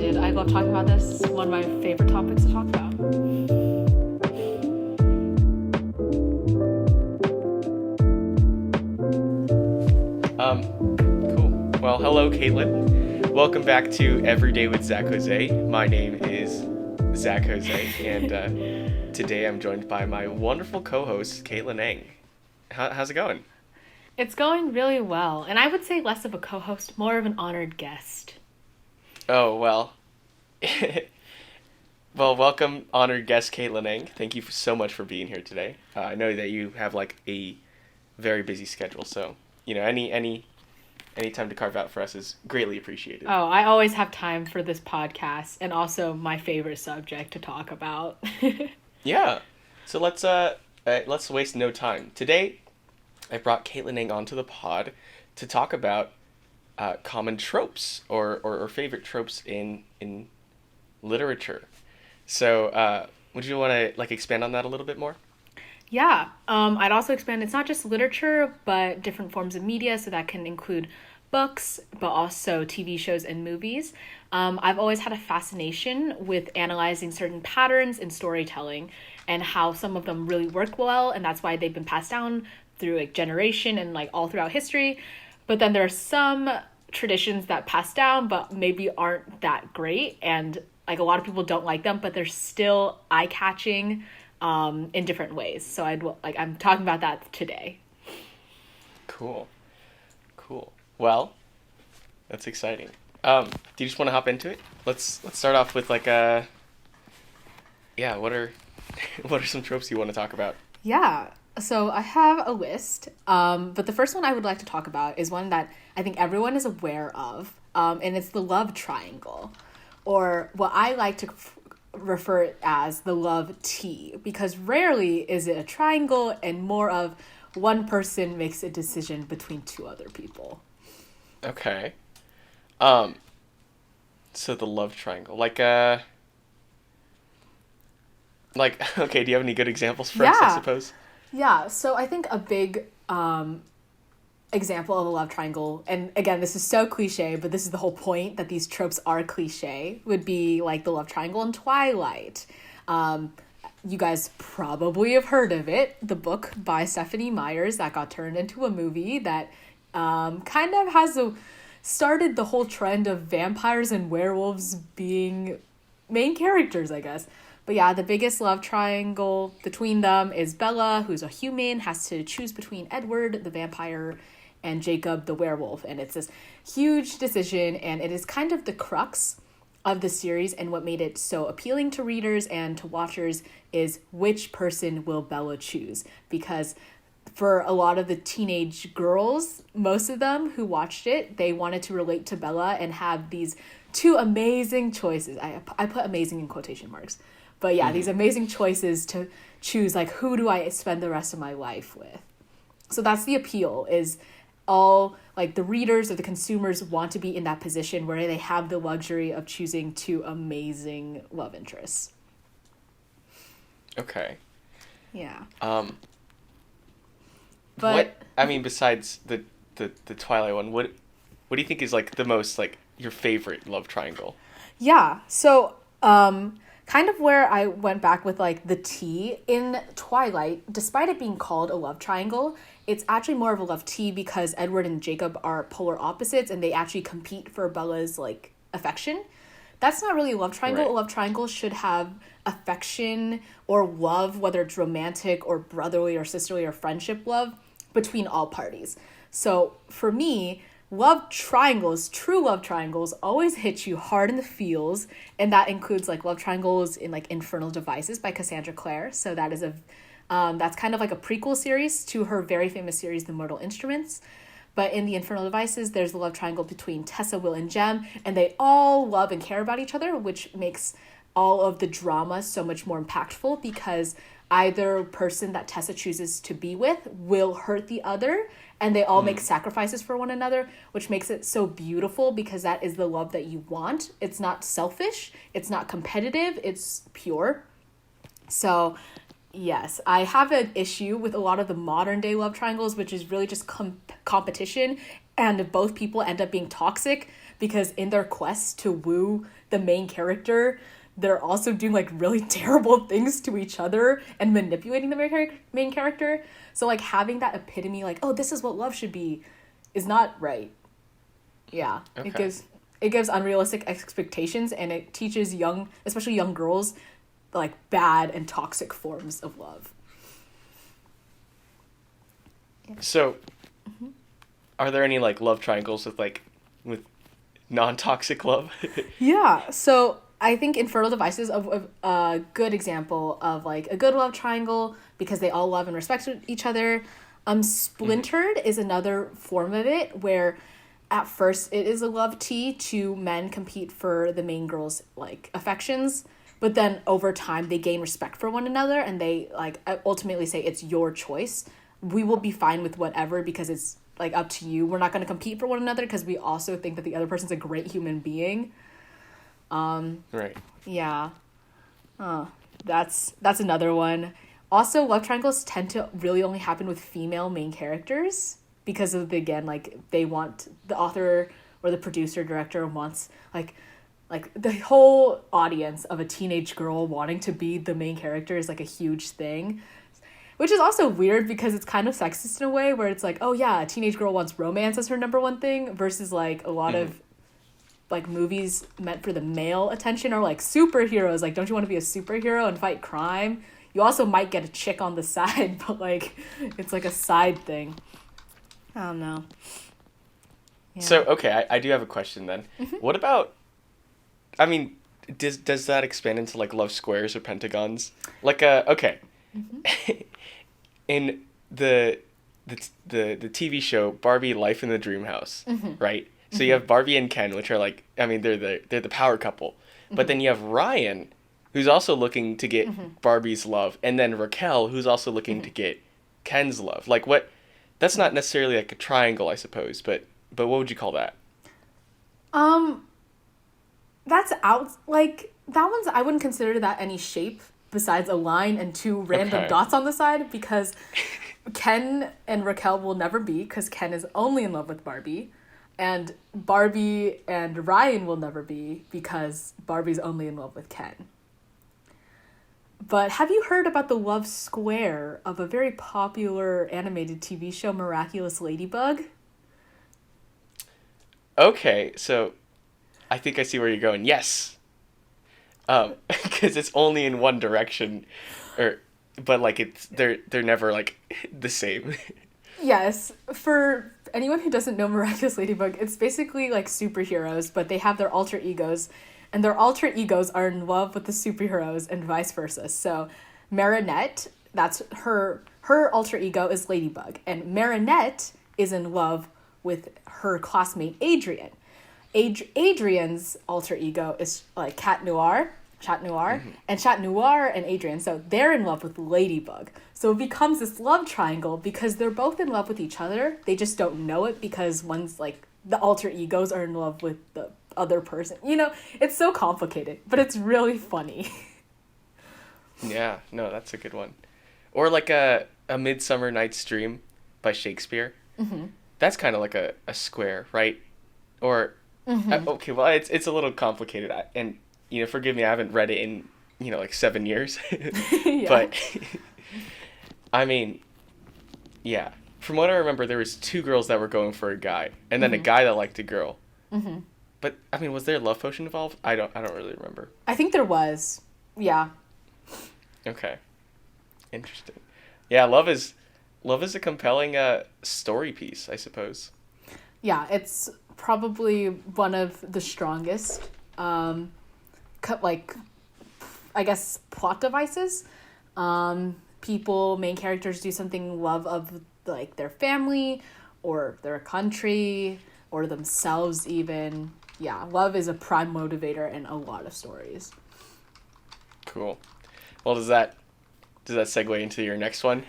excited. I love talking about this. It's one of my favorite topics to talk about. Cool. Well, hello, Kaitlyn. Welcome back to Everyday with Zach Jose. My name is Zach Jose, and today I'm joined by my wonderful co-host, Kaitlyn Eng. How's it going? It's going really well, and I would say less of a co-host, more of an honored guest. Oh, well. Well, welcome, honored guest Kaitlyn Eng. Thank you so much for being here today. I know that you have like a very busy schedule, so any time to carve out for us is greatly appreciated. Oh, I always have time for this podcast, and also my favorite subject to talk about. Yeah, so let's waste no time. Today, I brought Kaitlyn Eng onto the pod to talk about common tropes or favorite tropes in literature. So, would you want to expand on that a little bit more? Yeah, I'd also expand, it's not just literature, but different forms of media, so that can include books, but also TV shows and movies. I've always had a fascination with analyzing certain patterns in storytelling and how some of them really work well, and that's why they've been passed down through generation and all throughout history. But then there are some traditions that pass down but maybe aren't that great, and a lot of people don't like them, but they're still eye-catching in different ways. So I'm talking about that today. Cool. Well, that's exciting. Do you just want to hop into it? Let's start off with what are some tropes you want to talk about? Yeah. So I have a list, but the first one I would like to talk about is one that I think everyone is aware of, and it's the love triangle, or what I like to refer it as the love T, because rarely is it a triangle and more of one person makes a decision between two other people. Okay. So the love triangle, okay, do you have any good examples for us, I suppose? Yeah, so I think a big example of a love triangle, and again, this is so cliche, but this is the whole point, that these tropes are cliche, would be the love triangle in Twilight. You guys probably have heard of it, the book by Stephanie Meyers that got turned into a movie that kind of started the whole trend of vampires and werewolves being main characters, I guess. But yeah, the biggest love triangle between them is Bella, who's a human, has to choose between Edward, the vampire, and Jacob, the werewolf. And it's this huge decision, and it is kind of the crux of the series, and what made it so appealing to readers and to watchers is which person will Bella choose. Because for a lot of the teenage girls, most of them who watched it, they wanted to relate to Bella and have these two amazing choices. I put amazing in quotation marks. But yeah, these amazing choices to choose, who do I spend the rest of my life with? So that's the appeal, is all, the readers or the consumers want to be in that position where they have the luxury of choosing two amazing love interests. Okay. Yeah. But besides the Twilight one, what do you think is the most your favorite love triangle? Yeah. So kind of where I went back with the T in Twilight, despite it being called a love triangle, it's actually more of a love T because Edward and Jacob are polar opposites and they actually compete for Bella's affection. That's not really a love triangle. Right. A love triangle should have affection or love, whether it's romantic or brotherly or sisterly or friendship love, between all parties. So for me, love triangles, true love triangles, always hit you hard in the feels, and that includes love triangles in Infernal Devices by Cassandra Clare. So that is that's kind of a prequel series to her very famous series, The Mortal Instruments. But in the Infernal Devices, there's the love triangle between Tessa, Will, and Jem, and they all love and care about each other, which makes all of the drama so much more impactful because either person that Tessa chooses to be with will hurt the other, and they all make sacrifices for one another, which makes it so beautiful because that is the love that you want. It's not selfish, it's not competitive, it's pure. So Yes, I have an issue with a lot of the modern day love triangles, which is really just competition, and both people end up being toxic because in their quest to woo the main character, they're also doing like really terrible things to each other and manipulating the main character. So like having that epitome, like, oh, this is what love should be, is not right. Yeah, Okay. it gives unrealistic expectations, and it teaches young, especially young girls, like bad and toxic forms of love. So, are there any like love triangles with non-toxic love? Yeah, so I think Infertile Devices of a good example of like a good love triangle because they all love and respect each other. Splintered is another form of it where at first it is a love T, two men compete for the main girl's like affections, but then over time they gain respect for one another and they like ultimately say it's your choice. We will be fine with whatever because it's like up to you. We're not going to compete for one another because we also think that the other person's a great human being. Right. Yeah. That's another one. Also, love triangles tend to really only happen with female main characters because of the, again, like they want the author or the producer director wants like the whole audience of a teenage girl wanting to be the main character is like a huge thing. Which is also weird because it's kind of sexist in a way where it's like, oh yeah, a teenage girl wants romance as her number one thing versus like a lot of like movies meant for the male attention are like superheroes. Like, don't you want to be a superhero and fight crime? You also might get a chick on the side, but like it's like a side thing. I don't know. Yeah. So, okay, I do have a question then. What about, I mean, does that expand into like love squares or pentagons? Like okay. In the TV show Barbie Life in the Dream House, right? So you have Barbie and Ken, which are like, I mean, they're the power couple. But then you have Ryan, who's also looking to get Barbie's love, and then Raquel, who's also looking to get Ken's love. Like what? That's not necessarily like a triangle, I suppose, but what would you call that? That's out like that one's I wouldn't consider that any shape besides a line and two random dots on the side because Ken and Raquel will never be because Ken is only in love with Barbie. And Barbie and Ryan will never be because Barbie's only in love with Ken. But have you heard about the love square of a very popular animated TV show, Miraculous Ladybug? Okay, so I think I see where you're going. Yes. Because it's only in one direction, but like they're never like the same. Yes, for anyone who doesn't know Miraculous Ladybug, it's basically like superheroes, but they have their alter egos, and their alter egos are in love with the superheroes and vice versa. So Marinette, that's her alter ego is Ladybug, and Marinette is in love with her classmate Adrian. Adrian's alter ego is like Chat Noir, and Chat Noir and Adrian, so they're in love with Ladybug. So it becomes this love triangle because they're both in love with each other. They just don't know it because one's like the alter egos are in love with the other person. You know, it's so complicated, but it's really funny. Yeah, no, that's a good one. Or like a Midsummer Night's Dream by Shakespeare. That's kind of like a square, right? Or okay, well it's a little complicated, and you know, forgive me, I haven't read it in like 7 years, Yeah. but I mean, yeah. From what I remember, there was two girls that were going for a guy, and then a guy that liked a girl. But I mean, was there a love potion involved? I don't really remember. I think there was. Yeah. Okay. Interesting. Yeah, love is a compelling story piece, I suppose. Yeah, it's probably one of the strongest like I guess plot devices. Main characters do something love of like their family or their country or themselves even. Yeah, love is a prime motivator in a lot of stories. Cool. Well, does that segue into your next one?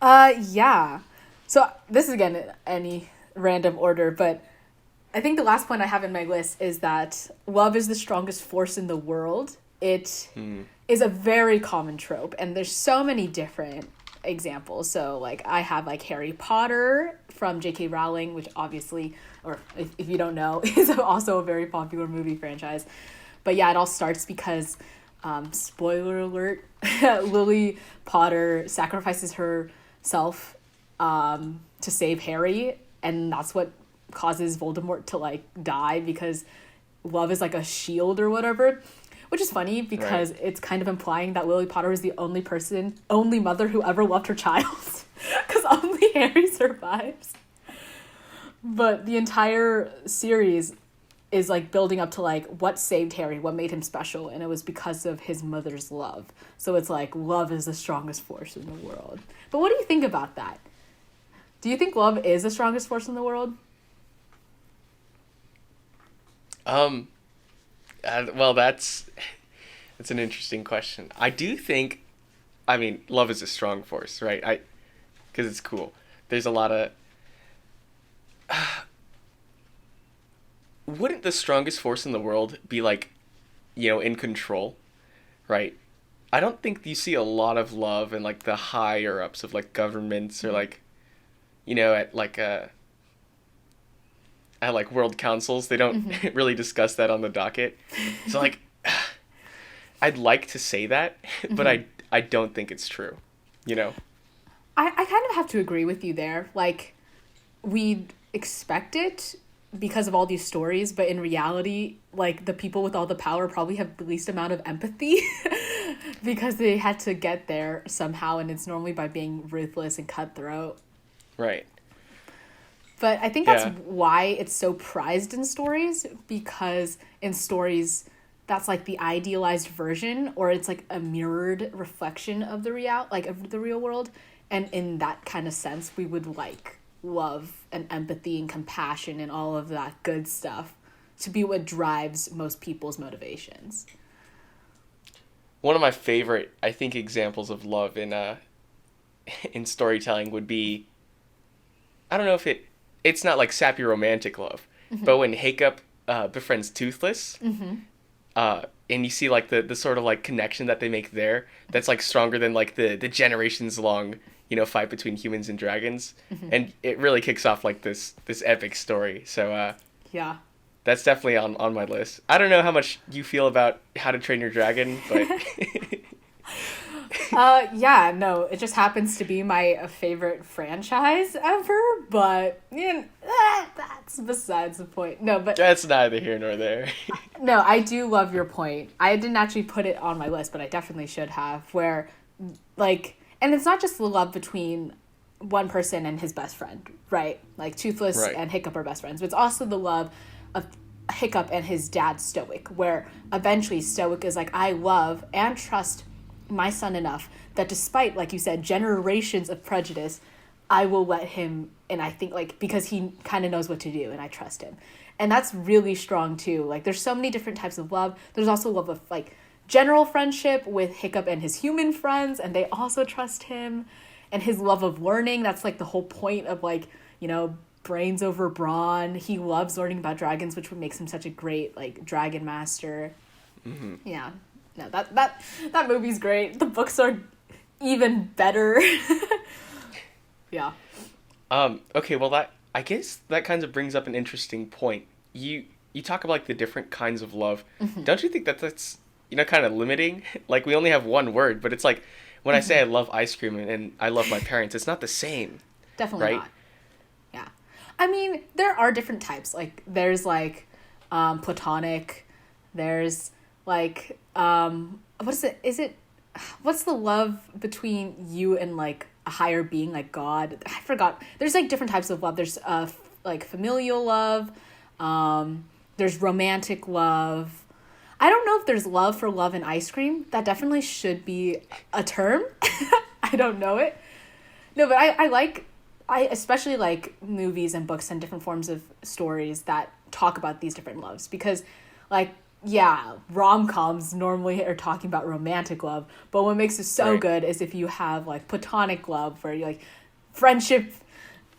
Yeah. So this is again any random order, but I think the last point I have in my list is that love is the strongest force in the world it is a very common trope, and there's so many different examples. So like I have like Harry Potter from J.K. Rowling, which obviously, or if you don't know, is also a very popular movie franchise. But yeah, it all starts because, spoiler alert, Lily Potter sacrifices herself to save Harry, and that's what causes Voldemort to like die, because love is like a shield or whatever. Which is funny because it's kind of implying that Lily Potter is the only mother who ever loved her child. Because only Harry survives. But the entire series is like building up to like what saved Harry, what made him special, and it was because of his mother's love. So it's like love is the strongest force in the world. But what do you think about that? Do you think love is the strongest force in the world? Well, that's an interesting question. I do think, I mean, love is a strong force, right? Because it's cool. There's a lot of... wouldn't the strongest force in the world be like, in control, right? I don't think you see a lot of love in like the higher ups of like governments or like, at like world councils. They don't really discuss that on the docket. So like, I'd like to say that, but I don't think it's true, I kind of have to agree with you there. Like, we expect it because of all these stories, but in reality, like, the people with all the power probably have the least amount of empathy because they had to get there somehow, and it's normally by being ruthless and cutthroat. Right. But I think that's why it's so prized in stories, because in stories, that's like the idealized version, or it's like a mirrored reflection of the real world. And in that kind of sense, we would like love and empathy and compassion and all of that good stuff to be what drives most people's motivations. One of my favorite, I think, examples of love in storytelling would be, I don't know if it's not like sappy romantic love, but when Hiccup befriends Toothless, and you see like the sort of like connection that they make there, that's like stronger than like the generations long, fight between humans and dragons, and it really kicks off like this epic story. So that's definitely on my list. I don't know how much you feel about How to Train Your Dragon, but no, it just happens to be my favorite franchise ever, but that's besides the point. No, but that's neither here nor there. No, I do love your point. I didn't actually put it on my list, but I definitely should have, where like, and it's not just the love between one person and his best friend, right? Like Toothless and Hiccup are best friends, but it's also the love of Hiccup and his dad Stoic, where eventually Stoic is like, I love and trust my son enough that despite, like you said, generations of prejudice, I will let him, and I think like because he kind of knows what to do and I trust him. And that's really strong too. Like there's so many different types of love. There's also love of like general friendship with Hiccup and his human friends, and they also trust him, and his love of learning. That's like the whole point of like, brains over brawn. He loves learning about dragons, which makes him such a great like dragon master. Yeah. No, that movie's great. The books are even better. Yeah. Okay, well I guess that kind of brings up an interesting point. You talk about like the different kinds of love. Don't you think that's kind of limiting? Like we only have one word, but it's like when I say I love ice cream and I love my parents, it's not the same. Definitely not. Yeah. I mean, there are different types. Like there's like platonic, there's like what is it? What's the love between you and like a higher being, like God? I forgot. There's like different types of love. There's like familial love. There's romantic love. I don't know if there's love for love and ice cream. That definitely should be a term. I don't know it. No, but I especially like movies and books and different forms of stories that talk about these different loves, because like, yeah, rom-coms normally are talking about romantic love, but what makes it so good is if you have like platonic love, where you like friendship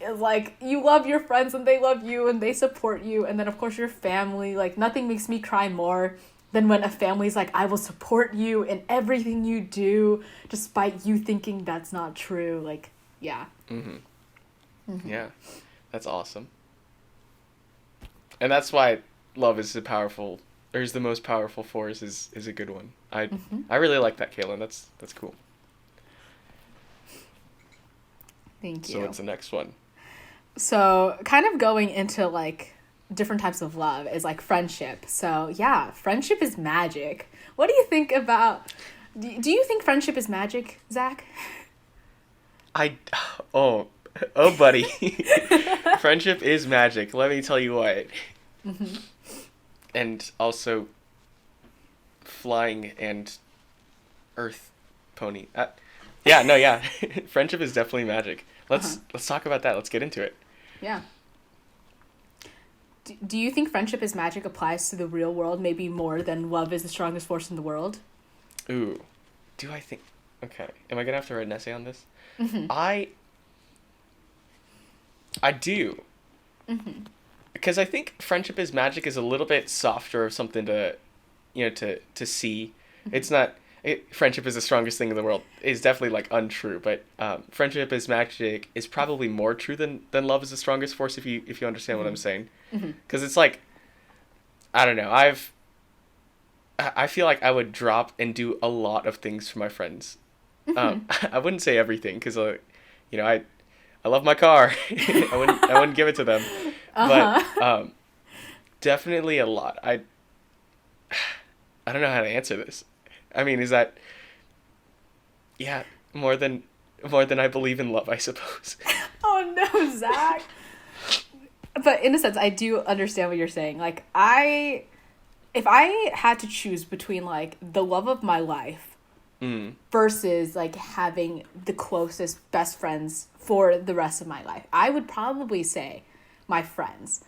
is like you love your friends and they love you and they support you, and then of course your family. Like nothing makes me cry more than when a family's like, I will support you in everything you do, despite you thinking that's not true. Like, yeah. Yeah, that's awesome. And that's why love is the most powerful force is a good one. I really like that, Kaitlyn. That's cool. Thank you. So what's the next one? So kind of going into like different types of love is like friendship. So yeah, friendship is magic. What do you think about, do you think friendship is magic, Zach? Oh buddy. Friendship is magic. Let me tell you what. And also flying and earth pony. Yeah. Friendship is definitely magic. Let's talk about that. Let's get into it. Yeah. Do you think friendship is magic applies to the real world maybe more than love is the strongest force in the world? Ooh. Do I think... Okay. Am I going to have to write an essay on this? I do. Because I think friendship is magic is a little bit softer of something to, to see. It's not... friendship is the strongest thing in the world is definitely like untrue, but friendship is magic is probably more true than love is the strongest force, if you understand what I'm saying. Because it's like, I don't know, I feel like I would drop and do a lot of things for my friends. I wouldn't say everything because I love my car. I wouldn't give it to them, but definitely a lot. I don't know how to answer this. I mean, is that, yeah, more than I believe in love, I suppose. Oh no, Zach. But in a sense, I do understand what you're saying. Like, if I had to choose between like the love of my life versus like having the closest best friends for the rest of my life, I would probably say my friends.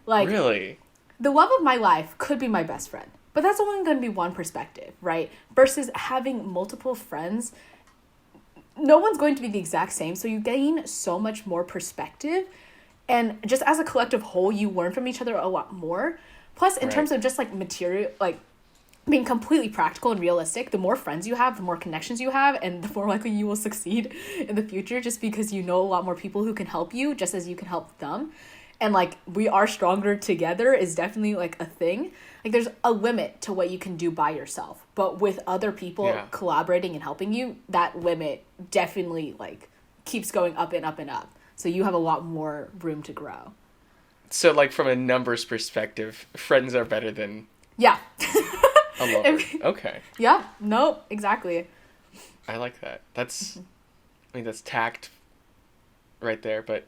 Like, really? The love of my life could be my best friend. But that's only going to be one perspective, right? Versus having multiple friends, no one's going to be the exact same. So you gain so much more perspective. And just as a collective whole, you learn from each other a lot more. Plus, in terms of just like material, like being completely practical and realistic, the more friends you have, the more connections you have, and the more likely you will succeed in the future just because you know a lot more people who can help you just as you can help them. And like, we are stronger together is definitely like a thing. Like, there's a limit to what you can do by yourself. But with other people collaborating and helping you, that limit definitely, like, keeps going up and up and up. So you have a lot more room to grow. So, like, from a numbers perspective, friends are better than... Yeah. a lover. Okay. Yeah. No, exactly. I like that. That's... I mean, that's tact right there. But,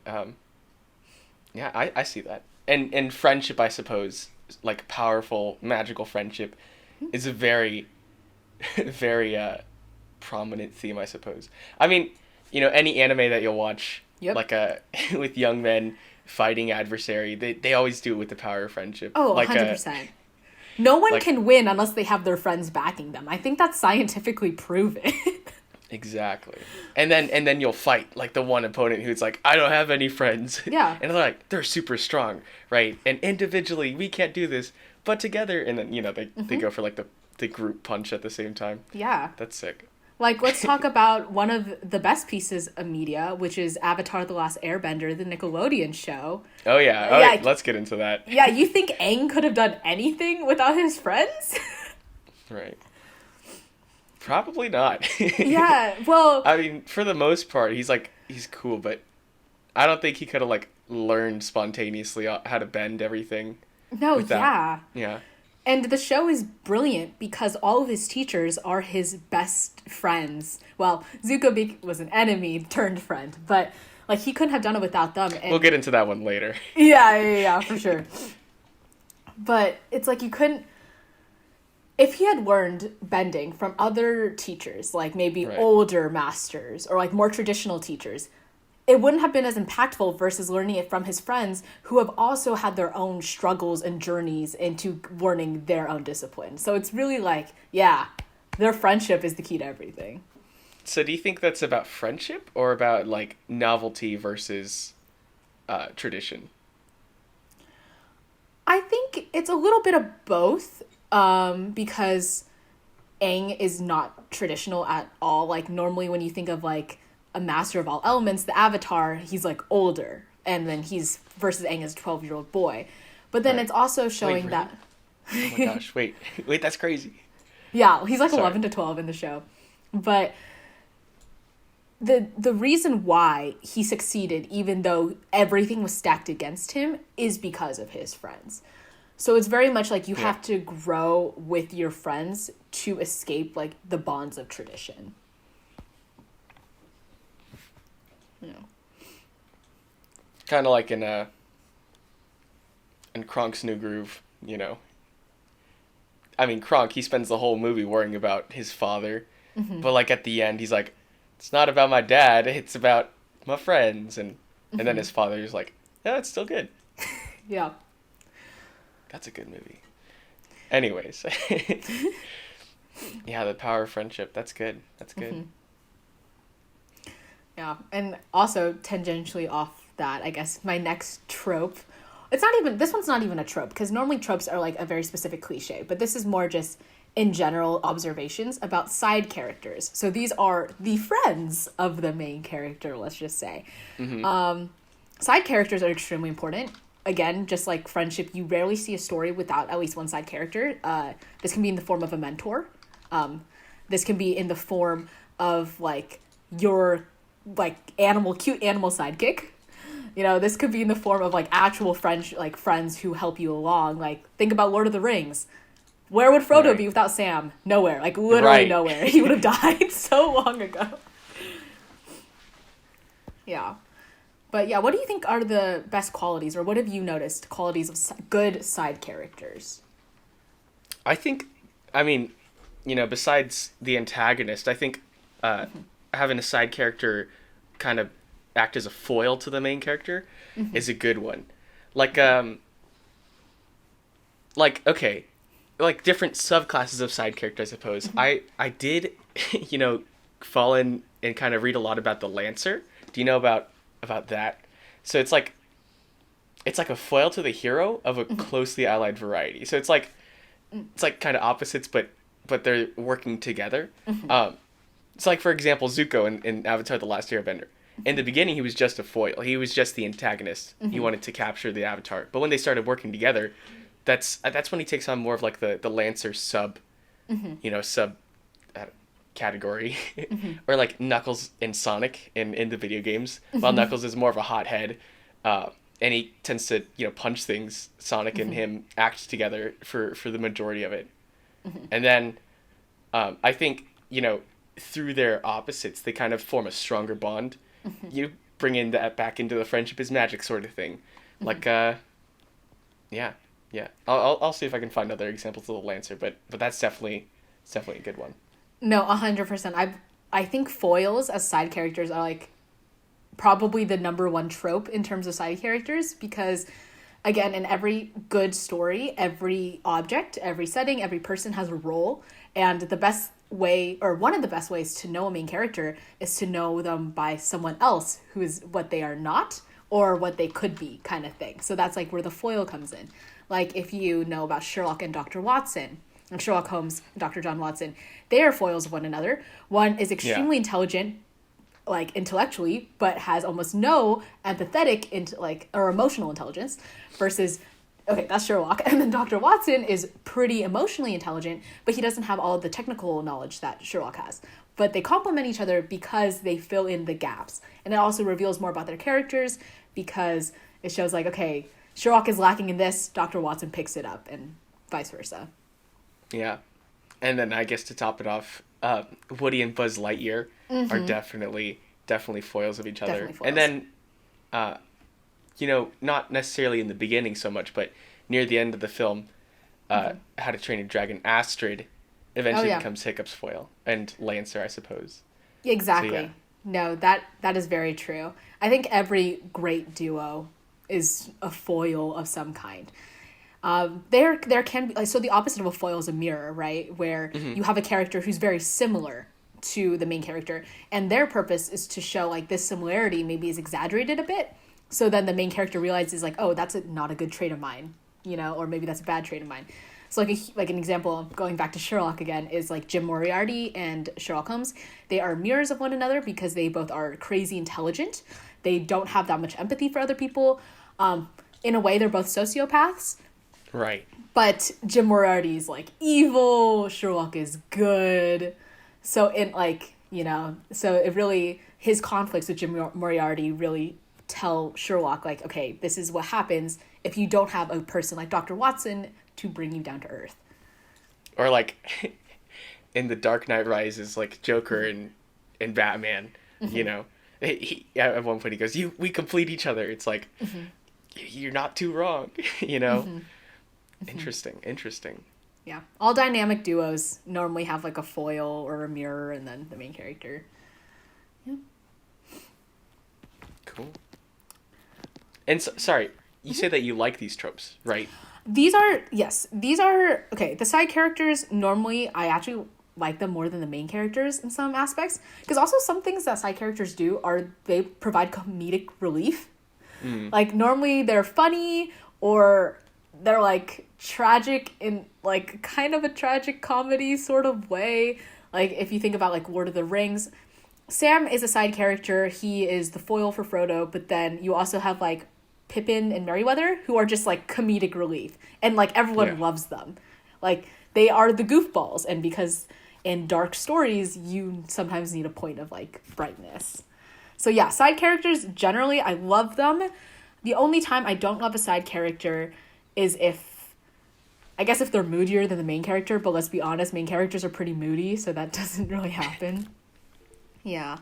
yeah, I see that. And friendship, I suppose... like powerful magical friendship is a very very prominent theme, I suppose. I mean, any anime that you'll watch, like with young men fighting adversary, they always do it with the power of friendship. Oh, like 100%. No one can win unless they have their friends backing them. I think that's scientifically proven. Exactly. And then you'll fight like the one opponent who's like, I don't have any friends. Yeah. And they're like, they're super strong, right? And individually we can't do this, but together, and then they go for like the group punch at the same time. Yeah. That's sick. Like, let's talk about one of the best pieces of media, which is Avatar: The Last Airbender, the Nickelodeon show. Oh yeah. Let's get into that. Yeah, you think Aang could have done anything without his friends? Right. Probably not. Yeah, well... I mean, for the most part, he's cool, but I don't think he could have, like, learned spontaneously how to bend everything. No, yeah. Yeah. And the show is brilliant because all of his teachers are his best friends. Well, Zuko was an enemy turned friend, but, like, he couldn't have done it without them. And... We'll get into that one later. Yeah, for sure. But it's like you couldn't... If he had learned bending from other teachers, like maybe older masters or like more traditional teachers, it wouldn't have been as impactful versus learning it from his friends who have also had their own struggles and journeys into learning their own discipline. So it's really like, yeah, their friendship is the key to everything. So do you think that's about friendship or about like novelty versus tradition? I think it's a little bit of both. because Aang is not traditional at all. Like, normally when you think of, like, a master of all elements, the Avatar, he's, like, older. And then he's, versus Aang as a 12-year-old boy. But then it's also showing that... Oh my gosh, wait, that's crazy. Yeah, he's, like, 11 to 12 in the show. But the reason why he succeeded, even though everything was stacked against him, is because of his friends. So it's very much like you have to grow with your friends to escape, like, the bonds of tradition. Yeah. Kind of like in Kronk's New Groove, you know. I mean, Kronk, he spends the whole movie worrying about his father. Mm-hmm. But, like, at the end, he's like, it's not about my dad, it's about my friends. And then his father's like, yeah, it's still good. Yeah. That's a good movie. Anyways. Yeah, the power of friendship. That's good. That's good. Mm-hmm. Yeah. And also, tangentially off that, I guess, my next trope... this one's not even a trope, because normally tropes are, like, a very specific cliche. But this is more just... in general observations about side characters. So these are the friends of the main character, let's just say. Mm-hmm. Side characters are extremely important. Again, just like friendship, you rarely see a story without at least one side character. This can be in the form of a mentor. This can be in the form of, like, your, like, cute animal sidekick. You know, this could be in the form of, like, actual friends who help you along. Like, think about Lord of the Rings. Where would Frodo be without Sam? Nowhere. Like, literally nowhere. He would have died so long ago. Yeah. But yeah, what do you think are the best qualities, or what have you noticed qualities of good side characters? I think, I mean, you know, besides the antagonist, I think having a side character kind of act as a foil to the main character is a good one. Like, okay, like different subclasses of side character, I suppose. I did, you know, fall in and kind of read a lot about the Lancer. Do you know about that? So it's like a foil to the hero of a closely allied variety. So it's like kind of opposites, but they're working together. It's like, for example, Zuko in Avatar: The Last Airbender. In the beginning, he was just a foil. He was just the antagonist. He wanted to capture the Avatar. But when they started working together, that's when he takes on more of like the Lancer sub category, or like Knuckles and Sonic in the video games. While Knuckles is more of a hothead, and he tends to punch things. Sonic and him act together for the majority of it, and then I think through their opposites they kind of form a stronger bond. You bring in that back into the friendship is magic sort of thing, like yeah. I'll see if I can find other examples of the Lancer, but that's definitely a good one. No, 100%. I think foils as side characters are like probably the number one trope in terms of side characters, because again, in every good story, every object, every setting, every person has a role, and the best way, or one of the best ways to know a main character is to know them by someone else who is what they are not or what they could be, kind of thing. So that's like where the foil comes in. Like if you know about Sherlock and Dr. Watson, and Sherlock Holmes and Dr. John Watson, they are foils of one another. One is extremely intelligent, like intellectually, but has almost no empathetic or emotional intelligence, versus, okay, that's Sherlock. And then Dr. Watson is pretty emotionally intelligent, but he doesn't have all of the technical knowledge that Sherlock has. But they complement each other because they fill in the gaps. And it also reveals more about their characters, because it shows like, okay, Sherlock is lacking in this, Dr. Watson picks it up, and vice versa. Yeah. And then I guess to top it off, Woody and Buzz Lightyear are definitely foils of each other. And then, not necessarily in the beginning so much, but near the end of the film, How to Train Your Dragon, Astrid eventually becomes Hiccup's foil, and Lancer, I suppose. Exactly. So, yeah. No, that is very true. I think every great duo is a foil of some kind. There can be, so the opposite of a foil is a mirror, right? Where you have a character who's very similar to the main character, and their purpose is to show like this similarity maybe is exaggerated a bit, so then the main character realizes like, oh, that's not a good trait of mine, or maybe that's a bad trait of mine. So like an example, going back to Sherlock again, is like Jim Moriarty and Sherlock Holmes. They are mirrors of one another because they both are crazy intelligent. They don't have that much empathy for other people. In a way, they're both sociopaths. Right. But Jim Moriarty is like evil. Sherlock is good. So so it really, his conflicts with Jim Moriarty really tell Sherlock, like, okay, this is what happens if you don't have a person like Dr. Watson to bring you down to earth. Or like in The Dark Knight Rises, like Joker and Batman, you know, he at one point he goes, we complete each other. It's like, you're not too wrong, you know? Interesting. Yeah. All dynamic duos normally have like a foil or a mirror and then the main character. Yeah. Cool. And sorry, you say that you like these tropes, right? These are, okay, the side characters, normally I actually like them more than the main characters in some aspects. Because also some things that side characters do are they provide comedic relief. Like normally they're funny or they're like tragic in like kind of a tragic comedy sort of way. Like if you think about like Lord of the Rings, Sam is a side character. He is the foil for Frodo, but then you also have like Pippin and Merryweather, who are just like comedic relief, and like everyone loves them. Like they are the goofballs, and because in dark stories you sometimes need a point of like brightness. So yeah, side characters generally I love them. The only time I don't love a side character is if they're moodier than the main character, but let's be honest, main characters are pretty moody, so that doesn't really happen. Yeah.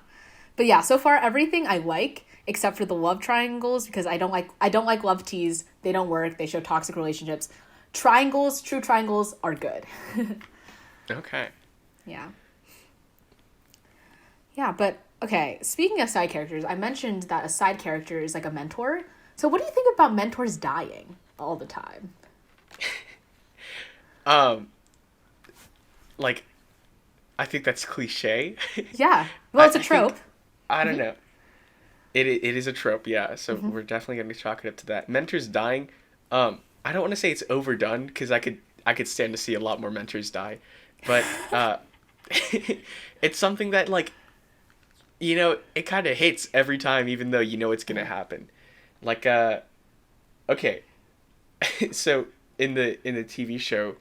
But yeah, so far everything I like, except for the love triangles, because I don't like love teas. They don't work. They show toxic relationships. Triangles, true triangles are good. Okay. Yeah. Yeah, but okay, speaking of side characters, I mentioned that a side character is like a mentor. So what do you think about mentors dying all the time? Like, I think that's cliche. Yeah. Well, it's a trope. I don't know. It is a trope, yeah. So we're definitely going to chalk it up to that. Mentors dying. I don't want to say it's overdone because I could stand to see a lot more mentors die, but it's something that like, you know, it kind of hits every time, even though you know it's going to happen. Like, okay, so in the TV show,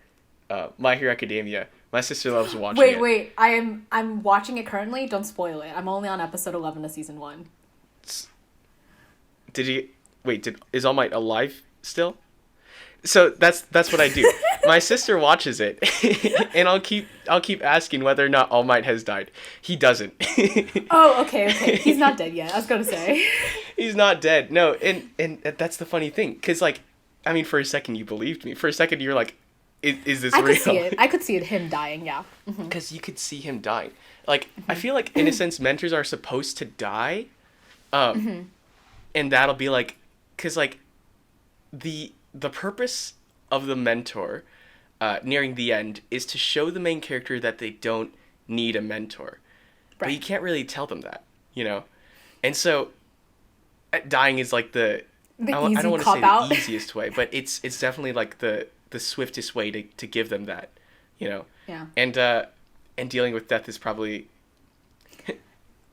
My Hero Academia, my sister loves watching it. Wait, I'm watching it currently. Don't spoil it. I'm only on episode 11 of season 1. Is All Might alive still? So that's what I do. My sister watches it, and I'll keep asking whether or not All Might has died. He doesn't. Oh, okay. He's not dead yet. I was gonna say. He's not dead. No, and that's the funny thing, because like, I mean, for a second you believed me. For a second you're like, is this real? I could see it. Him dying. Yeah. Because you could see him dying. Like I feel like in a sense mentors are supposed to die, and that'll be like, because like, the purpose of the mentor, nearing the end, is to show the main character that they don't need a mentor. Right. But you can't really tell them that, you know? And so, dying is like I don't want to say the easiest way, but it's definitely like the swiftest way to give them that, you know? Yeah. And dealing with death is probably,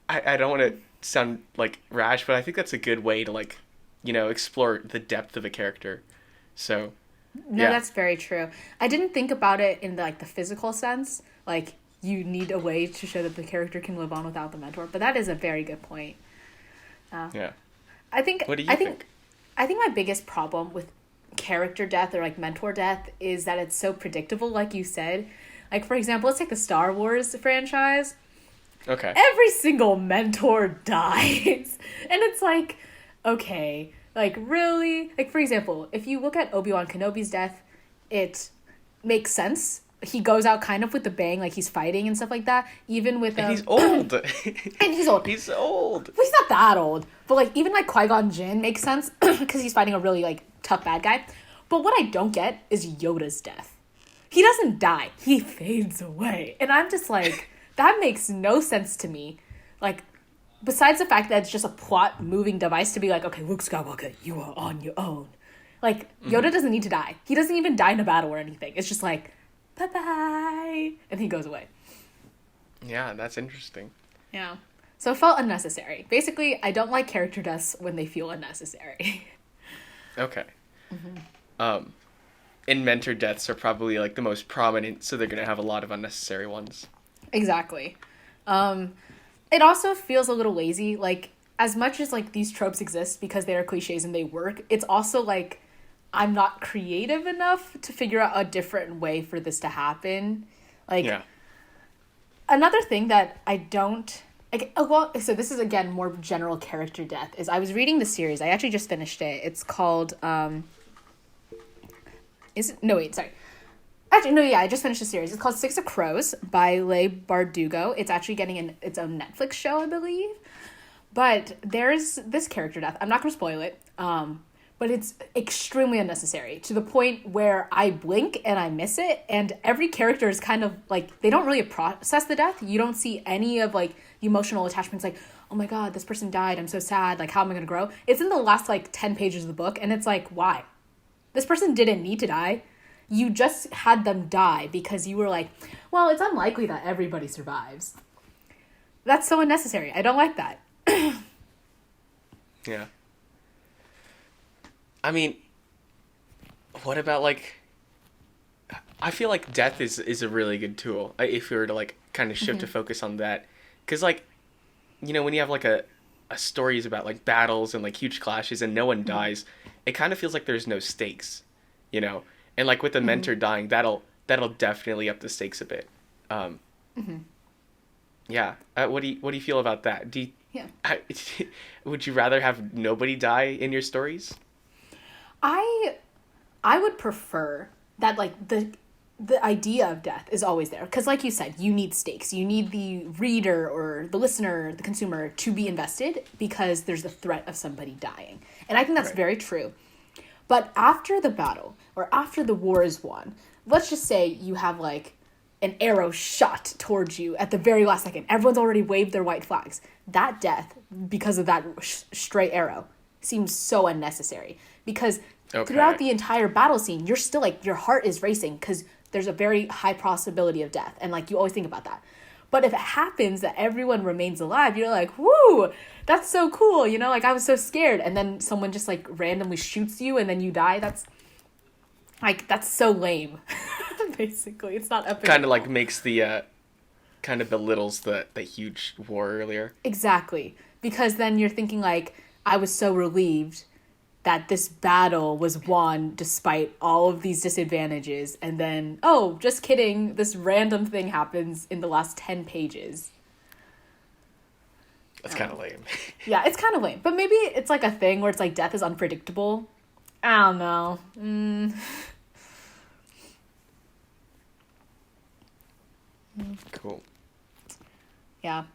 I don't want to sound like rash, but I think that's a good way to like, you know, explore the depth of a character. So, no, yeah. That's very true. I didn't think about it in the physical sense. Like, you need a way to show that the character can live on without the mentor. But that is a very good point. Yeah. I think. What do you think? I think my biggest problem with character death or like mentor death is that it's so predictable, like you said. Like, for example, let's take the Star Wars franchise. Okay. Every single mentor dies, and it's like, okay. Like, really? Like, for example, if you look at Obi-Wan Kenobi's death, it makes sense. He goes out kind of with the bang, like he's fighting and stuff like that. Even with... And he's old. And he's old. He's old. Well, he's not that old. But, like, even, like, Qui-Gon Jinn makes sense because he's fighting a really, like, tough bad guy. But what I don't get is Yoda's death. He doesn't die. He fades away. And I'm just like, that makes no sense to me. Like... Besides the fact that it's just a plot-moving device to be like, okay, Luke Skywalker, you are on your own. Like, Yoda doesn't need to die. He doesn't even die in a battle or anything. It's just like, bye-bye, and he goes away. Yeah, that's interesting. Yeah. So it felt unnecessary. Basically, I don't like character deaths when they feel unnecessary. Okay. And mentor deaths are probably like the most prominent, so they're gonna have a lot of unnecessary ones. Exactly. It also feels a little lazy. Like, as much as like these tropes exist because they are cliches and they work, it's also like I'm not creative enough to figure out a different way for this to happen. Like, Yeah. another thing that I don't... Like, well, so this is, again, more general character death, is I was reading the series. I actually just finished it. It's called... Actually, no, yeah, I just finished the series. It's called Six of Crows by Lei Bardugo. It's actually getting its own Netflix show, I believe. But there's this character death. I'm not going to spoil it. But it's extremely unnecessary to the point where I blink and I miss it. And every character is kind of like, they don't really process the death. You don't see any of like the emotional attachments like, oh my God, this person died. I'm so sad. Like, how am I going to grow? It's in the last like 10 pages of the book. And it's like, why? This person didn't need to die. You just had them die because you were like, well, it's unlikely that everybody survives. That's so unnecessary. I don't like that. Yeah. I mean, what about, like... I feel like death is a really good tool, if we were to, like, kind of shift to focus on that. Because, like, you know, when you have, like, a stories about, like, battles and, like, huge clashes and no one dies, it kind of feels like there's no stakes, you know? And, like, with the mentor dying, that'll definitely up the stakes a bit. Yeah. What do you feel about that? Would you rather have nobody die in your stories? I would prefer that, like, the idea of death is always there. Because, like you said, you need stakes. You need the reader or the listener, the consumer, to be invested because there's the threat of somebody dying. And I think that's very true. But after the battle, or after the war is won, let's just say you have, like, an arrow shot towards you at the very last second. Everyone's already waved their white flags. That death, because of that stray arrow, seems so unnecessary. Because throughout the entire battle scene, you're still, like, your heart is racing because there's a very high possibility of death. And, like, you always think about that. But if it happens that everyone remains alive, you're like, woo, that's so cool. You know, like, I was so scared. And then someone just, like, randomly shoots you and then you die. That's so lame. Basically, it's not epic. Kind of, like, makes the, kind of belittles the huge war earlier. Exactly. Because then you're thinking, like, I was so relieved that this battle was won despite all of these disadvantages. And then, oh, just kidding, this random thing happens in the last 10 pages. That's kind of lame. Yeah, it's kind of lame. But maybe it's like a thing where it's like death is unpredictable. I don't know. Cool. Yeah.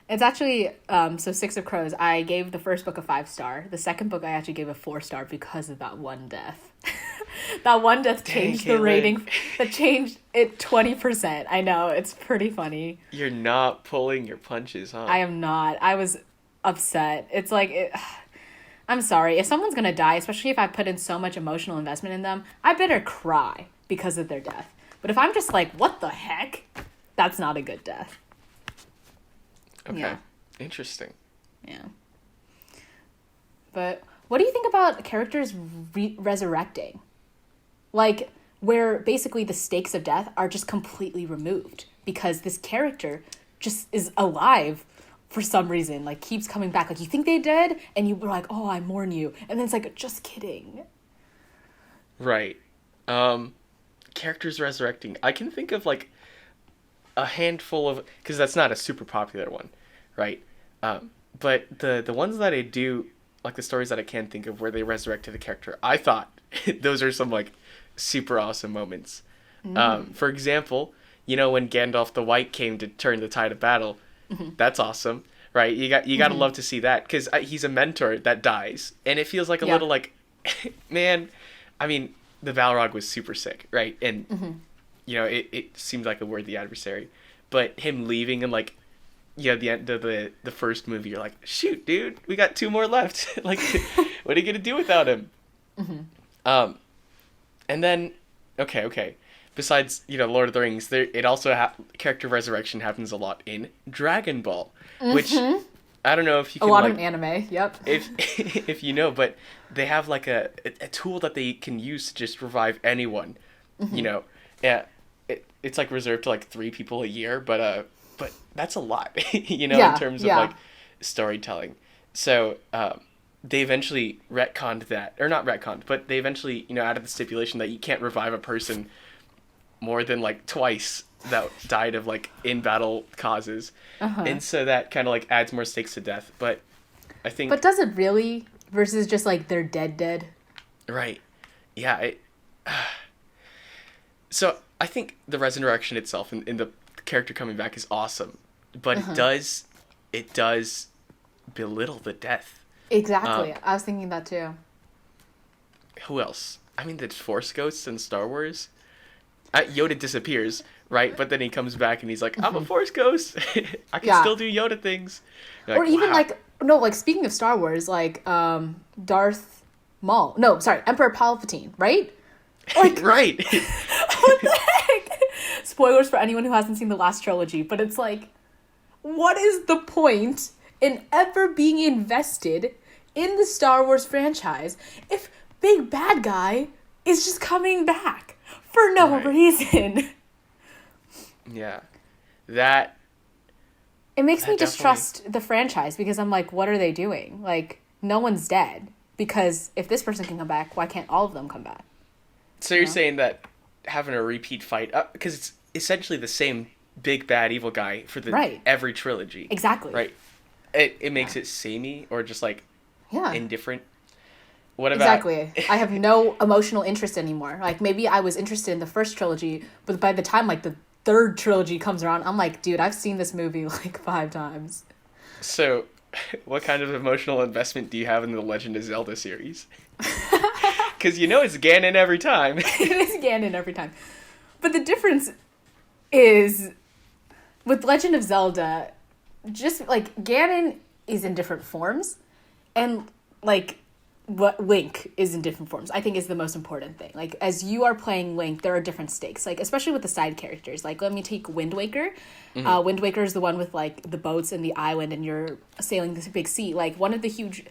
It's actually, so Six of Crows, I gave the first book a 5-star. The second book I actually gave a 4-star because of that one death. That one death changed the rating. That changed it 20%. I know, it's pretty funny. You're not pulling your punches, huh? I am not. I was upset. It's like, I'm sorry. If someone's gonna die, especially if I put in so much emotional investment in them, I better cry because of their death. But if I'm just like, what the heck? That's not a good death. Okay. Yeah. Interesting. Yeah. But what do you think about characters resurrecting? Like, where basically the stakes of death are just completely removed because this character just is alive for some reason, like keeps coming back. Like, you think they dead and you were like, oh, I mourn you. And then it's like, just kidding. Right. Characters resurrecting. I can think of like a handful of, because that's not a super popular one, right? But the ones that I do, like the stories that I can think of where they resurrected the character, I thought those are some like super awesome moments. For example, you know, when Gandalf the White came to turn the tide of battle, that's awesome, right? You gotta love to see that because he's a mentor that dies, and it feels like a little like, man, I mean, the Balrog was super sick, right? And you know, it seemed like a worthy adversary, but him leaving and like, you know, the end of the first movie, you're like, shoot, dude, we got 2 more left. Like, what are you gonna do without him? Um, and then, okay. Besides, Lord of the Rings, it also character resurrection happens a lot in Dragon Ball, which I don't know if you can a lot of anime. Yep. If if you know, but they have like a tool that they can use to just revive anyone. Yeah, it's like reserved to like 3 people a year, but that's a lot, in terms of like storytelling. So they eventually retconned that, or not retconned, but they eventually added the stipulation that you can't revive a person more than like twice that died of like in battle causes, and so that kind of like adds more stakes to death. But I think, but does it really? Versus just like they're dead, right? Yeah. So I think the resurrection itself and the character coming back is awesome, but it does belittle the death. Exactly. I was thinking that too. Who else? I mean, the Force ghosts in Star Wars. Yoda disappears, right? But then he comes back and he's like, I'm a Force ghost. I can still do Yoda things. Or even like speaking of Star Wars, like Darth Maul. No, sorry, Emperor Palpatine, right? Like, right. What the heck? Spoilers for anyone who hasn't seen the last trilogy, but it's like, what is the point in ever being invested in the Star Wars franchise if big bad guy is just coming back for no reason? Yeah. That it makes me distrust the franchise because I'm like, what are they doing? Like, no one's dead. Because if this person can come back, why can't all of them come back? So you're saying that having a repeat fight, because it's essentially the same big bad evil guy for every trilogy. Exactly. Right. It makes it samey or just like indifferent. What about... Exactly. I have no emotional interest anymore. Like, maybe I was interested in the first trilogy, but by the time like the third trilogy comes around, I'm like, dude, I've seen this movie like 5 times. So, what kind of emotional investment do you have in the Legend of Zelda series? Because it's Ganon every time. It is Ganon every time. But the difference is, with Legend of Zelda, just like Ganon is in different forms, and like what Link is in different forms, I think is the most important thing. Like, as you are playing Link, there are different stakes, like especially with the side characters. Like, let me take Wind Waker. Wind Waker is the one with like the boats and the island and you're sailing this big sea. Like, one of the huge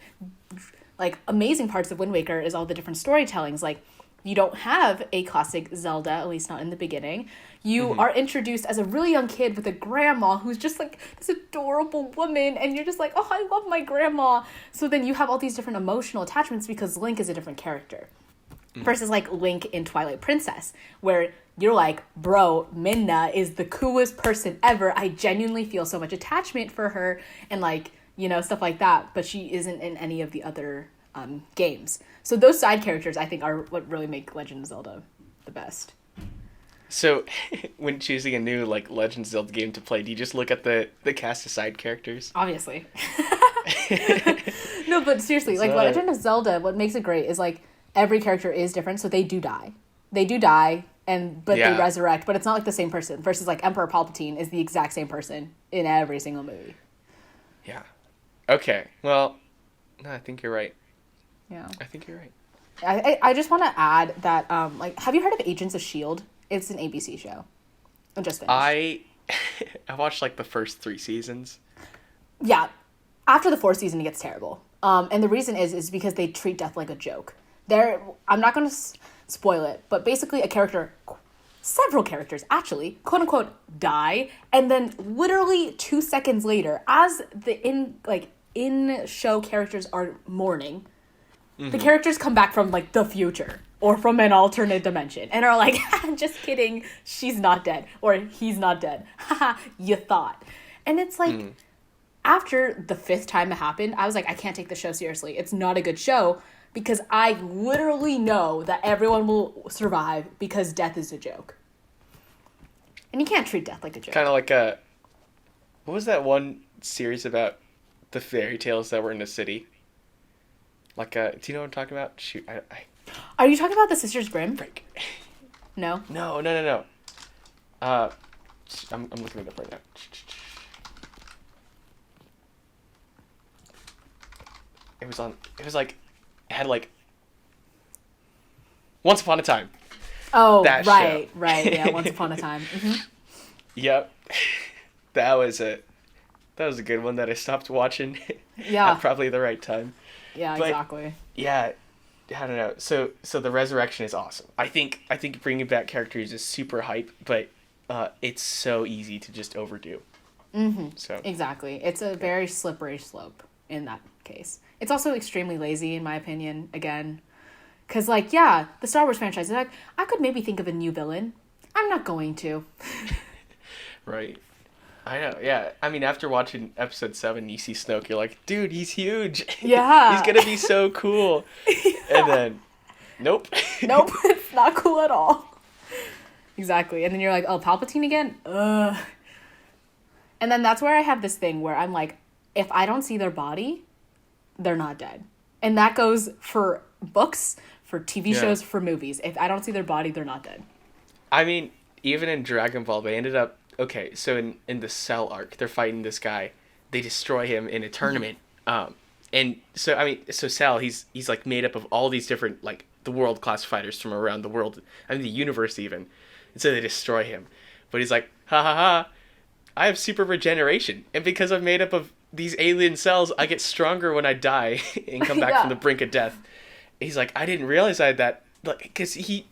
like amazing parts of Wind Waker is all the different storytellings. Like, you don't have a classic Zelda, at least not in the beginning. You are introduced as a really young kid with a grandma who's just like this adorable woman, and you're just like, oh, I love my grandma. So then you have all these different emotional attachments because Link is a different character. Versus like Link in Twilight Princess, where you're like, bro, Midna is the coolest person ever. I genuinely feel so much attachment for her, and like, stuff like that. But she isn't in any of the other games. So those side characters, I think, are what really make Legend of Zelda the best. So, when choosing a new like Legend of Zelda game to play, do you just look at the cast of side characters? Obviously. No, but seriously, like Legend of Zelda, what makes it great is like every character is different, so they do die. But they resurrect, but it's not like the same person. Versus like Emperor Palpatine is the exact same person in every single movie. Yeah. Okay. Well, no, I think you're right. Yeah. I think you're right. I just want to add that, like, have you heard of Agents of S.H.I.E.L.D.? It's an ABC show. I just finished. I watched, like, the first 3 seasons. Yeah. After the 4th season, it gets terrible. And the reason is because they treat death like a joke. I'm not going to spoil it, but basically several characters, actually, quote-unquote, die, and then literally 2 seconds later, as the in-show characters are mourning, the characters come back from, like, the future or from an alternate dimension and are like, just kidding, she's not dead, or he's not dead. Haha, you thought. And it's like, after the 5th time it happened, I was like, I can't take the show seriously. It's not a good show because I literally know that everyone will survive because death is a joke. And you can't treat death like a joke. Kind of like what was that one series about the fairy tales that were in the city? Like, do you know what I'm talking about? Shoot, Are you talking about the Sisters Grimm? Frick. No? No. I'm looking it up right now. It had like Once Upon a Time. Oh, That right, show. right. Yeah, Once Upon a Time. Mm-hmm. Yep. That was a good one that I stopped watching Yeah. at probably the right time. Yeah, But, exactly. yeah, I don't know. So the resurrection is awesome. I think bringing back characters is super hype, but it's so easy to just overdo. Mm-hmm. So Exactly. It's a very slippery slope in that case. It's also extremely lazy, in my opinion, again. Because, like, yeah, the Star Wars franchise, like, I could maybe think of a new villain. I'm not going to. right. I know, yeah. I mean, after watching episode 7, you see Snoke, you're like, dude, he's huge. Yeah. He's gonna be so cool. Yeah. And then, nope. Nope, it's not cool at all. Exactly. And then you're like, oh, Palpatine again? Ugh. And then that's where I have this thing where I'm like, if I don't see their body, they're not dead. And that goes for books, for TV shows, for movies. If I don't see their body, they're not dead. I mean, even in Dragon Ball, they ended up... Okay, so in the Cell arc, they're fighting this guy. They destroy him in a tournament. And so, I mean, so Cell, he's like made up of all these different, like, the world-class fighters from around the world. I mean, the universe even. And so they destroy him. But he's like, ha ha ha, I have super regeneration. And because I'm made up of these alien cells, I get stronger when I die and come back from the brink of death. He's like, I didn't realize I had that. Because he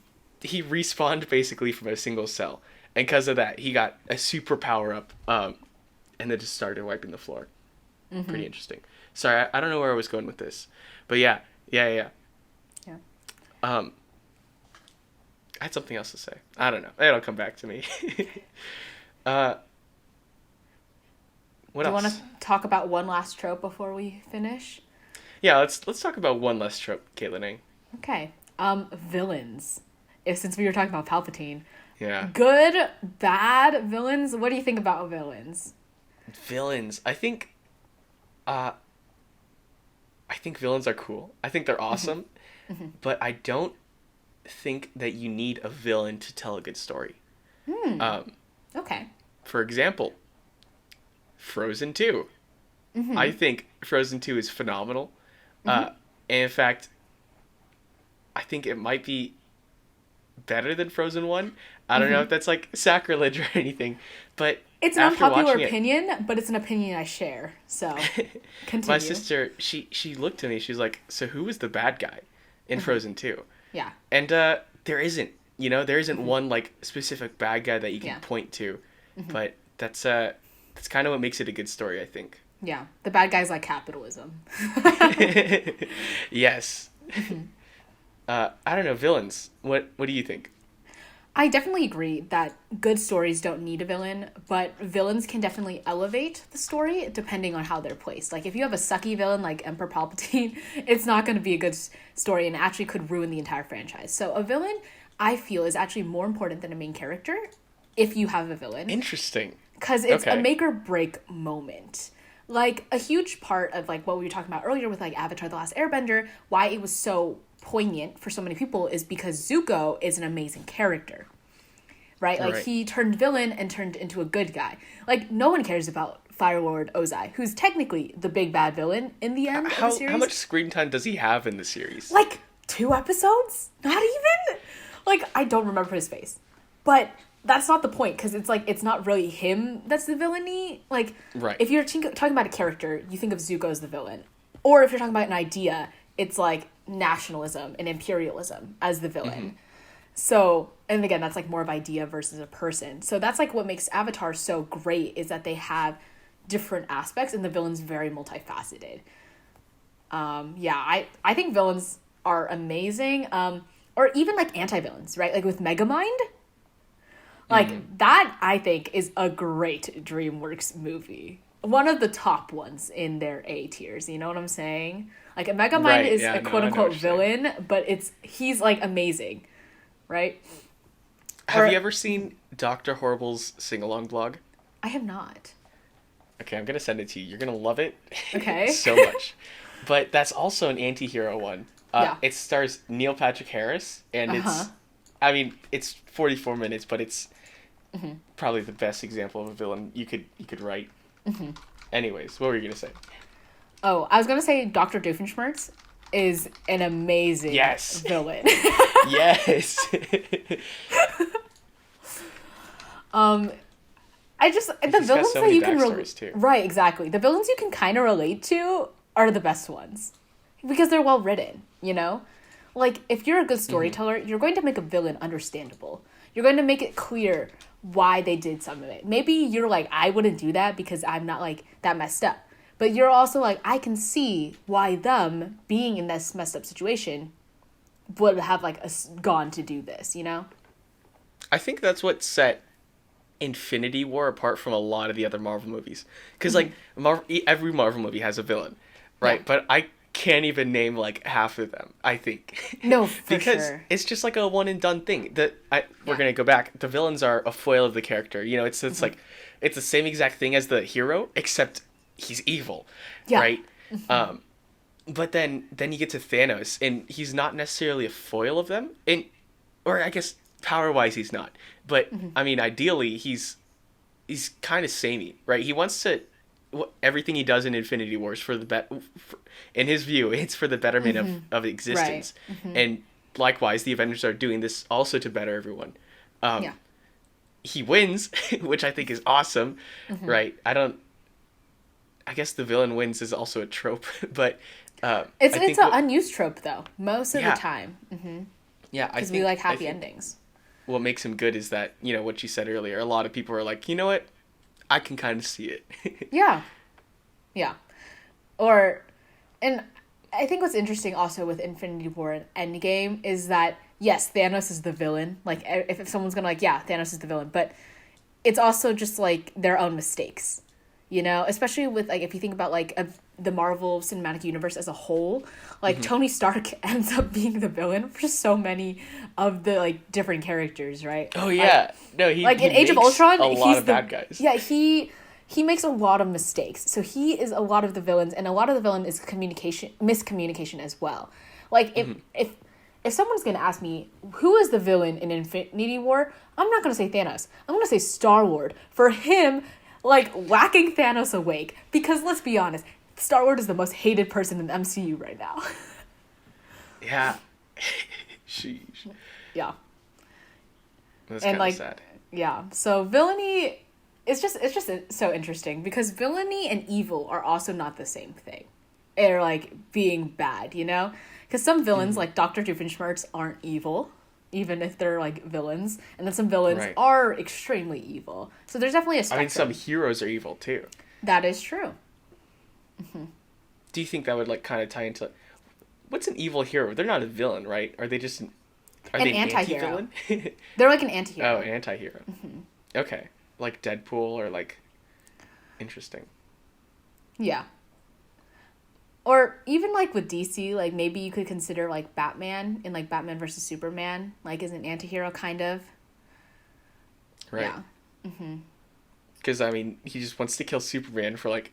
respawned basically from a single cell. And because of that, he got a super power up, and then just started wiping the floor. Mm-hmm. Pretty interesting. Sorry, I don't know where I was going with this, but yeah. I had something else to say. I don't know. It'll come back to me. What Do you else? want to talk about one last trope before we finish? Yeah, let's talk about one last trope, Kaitlyn. Okay. Villains. Since we were talking about Palpatine. Yeah. Good, bad villains. What do you think about villains? Villains. I think villains are cool. I think they're awesome. Mm-hmm. But I don't think that you need a villain to tell a good story. Okay. For example, Frozen 2. Mm-hmm. I think Frozen 2 is phenomenal. Mm-hmm. And in fact, I think it might be better than Frozen 1. I don't know if that's like sacrilege or anything, but it's an unpopular opinion, but it's an opinion I share. So continue. My sister, she looked at me. She was like, "So who was the bad guy in Frozen 2?" Yeah. And there isn't one like specific bad guy that you can point to, but that's kind of what makes it a good story, I think. Yeah, the bad guy's like capitalism. Yes. I don't know, villains. What do you think? I definitely agree that good stories don't need a villain, but villains can definitely elevate the story depending on how they're placed. Like, if you have a sucky villain like Emperor Palpatine, it's not going to be a good story and actually could ruin the entire franchise. So a villain, I feel, is actually more important than a main character if you have a villain. Interesting. Because it's a make or break moment. Like, a huge part of, like, what we were talking about earlier with, like, Avatar: The Last Airbender, why it was so poignant for so many people is because Zuko is an amazing character, right? Like, he turned villain and turned into a good guy. Like, no one cares about Fire Lord Ozai, who's technically the big bad villain in the end of the series. How much screen time does he have in the series? Like, 2 episodes? Not even? Like, I don't remember his face. But that's not the point, because it's, like, it's not really him that's the villainy. Like, if you're talking about a character, you think of Zuko as the villain. Or if you're talking about an idea, it's, like, nationalism and imperialism as the villain. Mm-hmm. So, and again, that's, like, more of idea versus a person. So that's, like, what makes Avatar so great is that they have different aspects, and the villain's very multifaceted. I think villains are amazing. Or even, like, anti-villains, right? Like, with Megamind. Like, that, I think, is a great DreamWorks movie. One of the top ones in their A tiers, you know what I'm saying? Like, a Megamind is a quote-unquote villain, but he's, like, amazing, right? Have you ever seen Dr. Horrible's sing-along vlog? I have not. Okay, I'm going to send it to you. You're going to love it. Okay. So much. But that's also an anti-hero one. It stars Neil Patrick Harris, and it's 44 minutes, but it's probably the best example of a villain you could write. Mm-hmm. Anyways, what were you going to say? Oh, I was going to say Dr. Doofenshmirtz is an amazing Yes. villain. Yes. I just the He's got villains so that many you can backstories, too. right, exactly. The villains you can kind of relate to are the best ones because they're well written. You know, like if you're a good storyteller, you're going to make a villain understandable. You're going to make it clear why they did some of it. Maybe you're like, I wouldn't do that because I'm not like that messed up. But you're also like, I can see why them being in this messed up situation would have like gone to do this. You know. I think that's what set Infinity War apart from a lot of the other Marvel movies. Because, like, every Marvel movie has a villain, right? Yeah. But I can't even name, like, half of them, I think. No, for because sure. it's just, like, a one-and-done thing. We're Yeah. going to go back. The villains are a foil of the character. You know, it's like, it's the same exact thing as the hero, except he's evil, Yeah. right? But then you get to Thanos, and he's not necessarily a foil of them. Or I guess power-wise he's not. But, I mean, ideally, he's kind of samey, right? He wants to... Everything he does in Infinity War is for the in his view, it's for the betterment of existence. Right. And likewise, the Avengers are doing this also to better everyone. He wins, which I think is awesome, right? I guess the villain wins is also a trope, but... it's an unused trope, though, most of the time. Yeah, because we like happy endings. What makes him good is that, you know, what you said earlier, a lot of people are like, you know what, I can kind of see it. Yeah. And I think what's interesting also with Infinity War and Endgame is that, yes, Thanos is the villain. Like, if someone's gonna like, yeah, Thanos is the villain, but it's also just like their own mistakes, you know, especially with like, if you think about like the Marvel Cinematic Universe as a whole, like Tony Stark ends up being the villain for so many of the like different characters, right? Oh yeah, in Age of Ultron, he's the bad guys. Yeah, he makes a lot of mistakes, so he is a lot of the villains, and a lot of the villain is miscommunication as well. Like if someone's gonna ask me who is the villain in Infinity War, I'm not gonna say Thanos. I'm gonna say Star-Lord for him, like whacking Thanos awake. Because let's be honest, Star-Lord is the most hated person in the MCU right now. Yeah. Sheesh. Yeah. That's kind of sad. Yeah. So villainy, it's just so interesting because villainy and evil are also not the same thing. They're like being bad, you know? Because some villains, like Dr. Doofenshmirtz, aren't evil, even if they're like villains. And then some villains are extremely evil. So there's definitely a spectrum. I mean, some heroes are evil too. That is true. Do you think that would like kind of tie into what's an evil hero? They're not a villain, right? Are they just an anti-hero? Anti-villain? They're like an anti-hero. Oh, an anti-hero. Okay, like Deadpool or like interesting. Yeah. Or even like with DC, like maybe you could consider like Batman in like Batman versus Superman, like as an anti-hero kind of. Right. Yeah. Because I mean, he just wants to kill Superman for like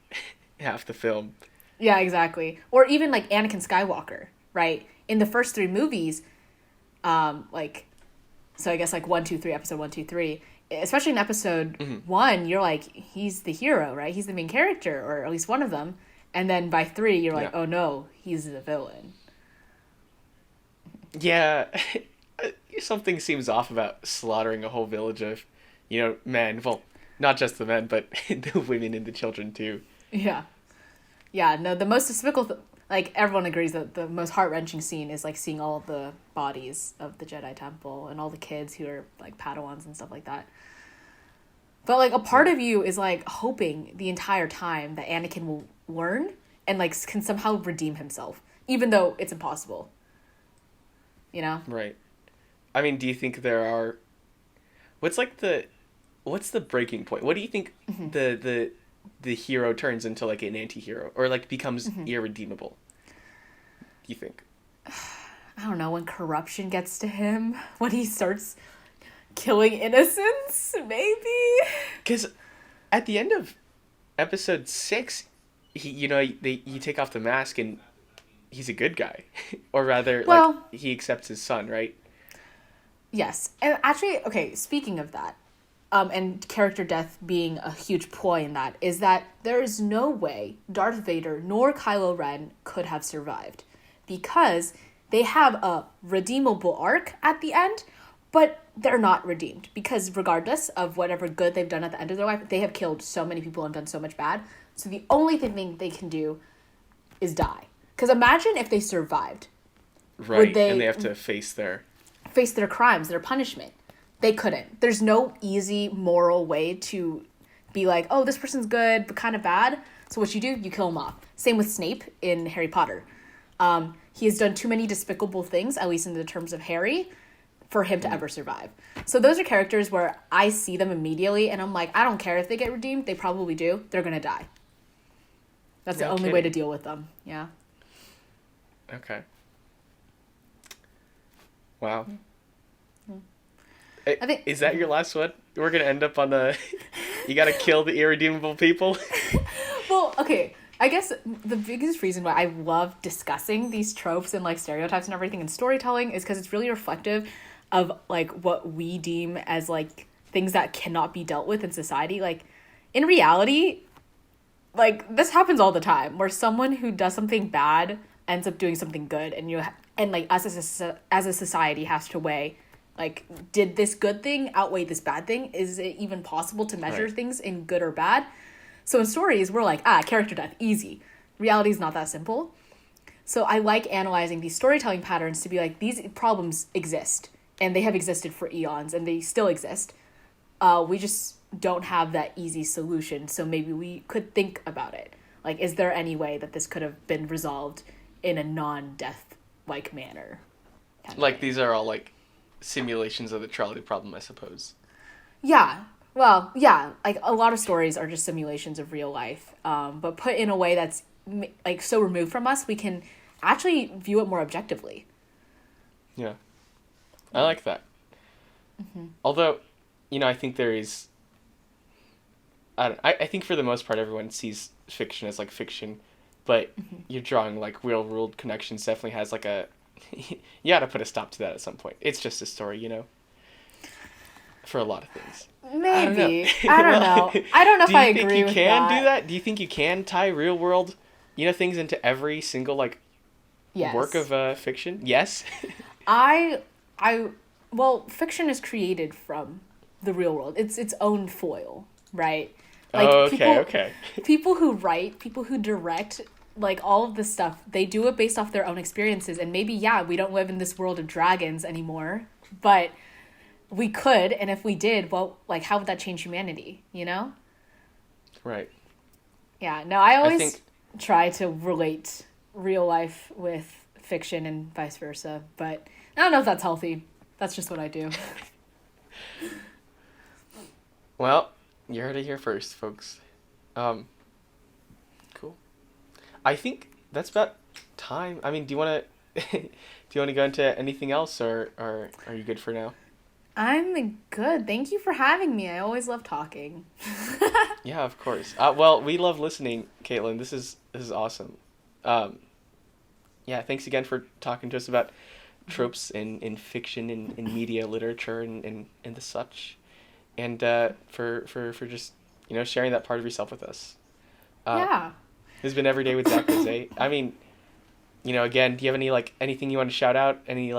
half the film. Yeah, exactly. Or even like Anakin Skywalker, right? In the first 3 movies, like, so I guess like 1, 2, 3, episode 1, 2, 3, especially in episode 1, you're like, he's the hero, right? He's the main character, or at least one of them. And then by 3, you're like, oh no, he's the villain. Yeah. Something seems off about slaughtering a whole village of, you know, men. Well, not just the men, but the women and the children too. Yeah. Yeah, no, the most despicable, like, everyone agrees that the most heart-wrenching scene is, like, seeing all the bodies of the Jedi Temple and all the kids who are, like, Padawans and stuff like that. But, like, a part of you is, like, hoping the entire time that Anakin will learn and, like, can somehow redeem himself, even though it's impossible. You know? Right. I mean, do you think there are... What's the breaking point? What do you think the hero turns into like an anti-hero or like becomes irredeemable? You think? I don't know, when corruption gets to him, when he starts killing innocents, maybe? Because at the end of episode 6, you take off the mask and he's a good guy. Or rather, like, he accepts his son, right? Yes. And actually, okay, speaking of that, and character death being a huge ploy in that, is that there is no way Darth Vader nor Kylo Ren could have survived. because they have a redeemable arc at the end, but they're not redeemed because regardless of whatever good they've done at the end of their life, they have killed so many people and done so much bad. So the only thing they can do is die. Because imagine if they survived. Right, and they have to face their crimes, their punishment. They couldn't. There's no easy moral way to be like, oh, this person's good, but kind of bad. So what you do, you kill him off. Same with Snape in Harry Potter. He has done too many despicable things, at least in the terms of Harry, for him to ever survive. So those are characters where I see them immediately, and I'm like, I don't care if they get redeemed. They probably do. They're going to die. That's the only way to deal with them. Yeah. Okay. Wow. I think, is that your last one? We're going to end up on the... you got to kill the irredeemable people? Well, okay. I guess the biggest reason why I love discussing these tropes and like stereotypes and everything in storytelling is because it's really reflective of like what we deem as like things that cannot be dealt with in society. Like in reality, like this happens all the time where someone who does something bad ends up doing something good, and like us as a society has to weigh like, did this good thing outweigh this bad thing? Is it even possible to measure things in good or bad? So in stories, we're like, character death, easy. Reality is not that simple. So I like analyzing these storytelling patterns to be like, these problems exist, and they have existed for eons, and they still exist. We just don't have that easy solution, so maybe we could think about it. Like, is there any way that this could have been resolved in a non-death-like manner? Like, these are all, like, simulations of the trolley problem, I suppose. Yeah. Well, yeah, like a lot of stories are just simulations of real life, but put in a way that's like so removed from us, we can actually view it more objectively. Yeah, I like that. Mm-hmm. Although, I think there is. I think for the most part, everyone sees fiction as like fiction, but you're drawing like real world connections. Definitely has like a. You got to put a stop to that at some point. It's just a story, for a lot of things. Maybe. I don't know. I don't know if I agree with that. Do you think you can do that? Do you think you can tie real world, things into every single, like, work of fiction? Yes? Well, fiction is created from the real world. It's its own foil, right? Like, okay. People who write, people who direct, like, all of this stuff, they do it based off their own experiences. And maybe, we don't live in this world of dragons anymore, but we could, and if we did, well, like, how would that change humanity, Right. Yeah, no, I always try to relate real life with fiction and vice versa, but I don't know if that's healthy. That's just what I do. Well, you heard it here first, folks. Cool. I think that's about time. I mean, do you want to go into anything else, or are you good for now? I'm good. Thank you for having me. I always love talking. Yeah, of course. Well, we love listening, Kaitlyn. This is awesome. Yeah, thanks again for talking to us about tropes in fiction, in media, literature, and the such, and for just sharing that part of yourself with us. Yeah. This has been Every Day with Zach Jose. I mean, again, do you have any anything you want to shout out? Any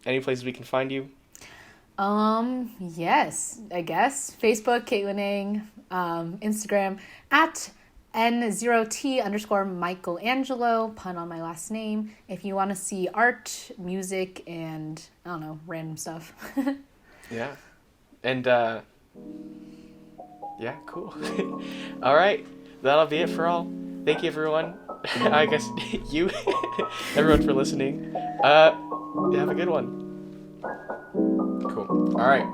any places we can find you? Yes, I guess. Facebook, Kaitlyn Ng, Instagram, at N0T_Michelangelo, pun on my last name, if you want to see art, music, and, I don't know, random stuff. Yeah. And, yeah, cool. All right. That'll be it for all. Thank you, everyone. I guess you, everyone, for listening. Have a good one. Cool. All right.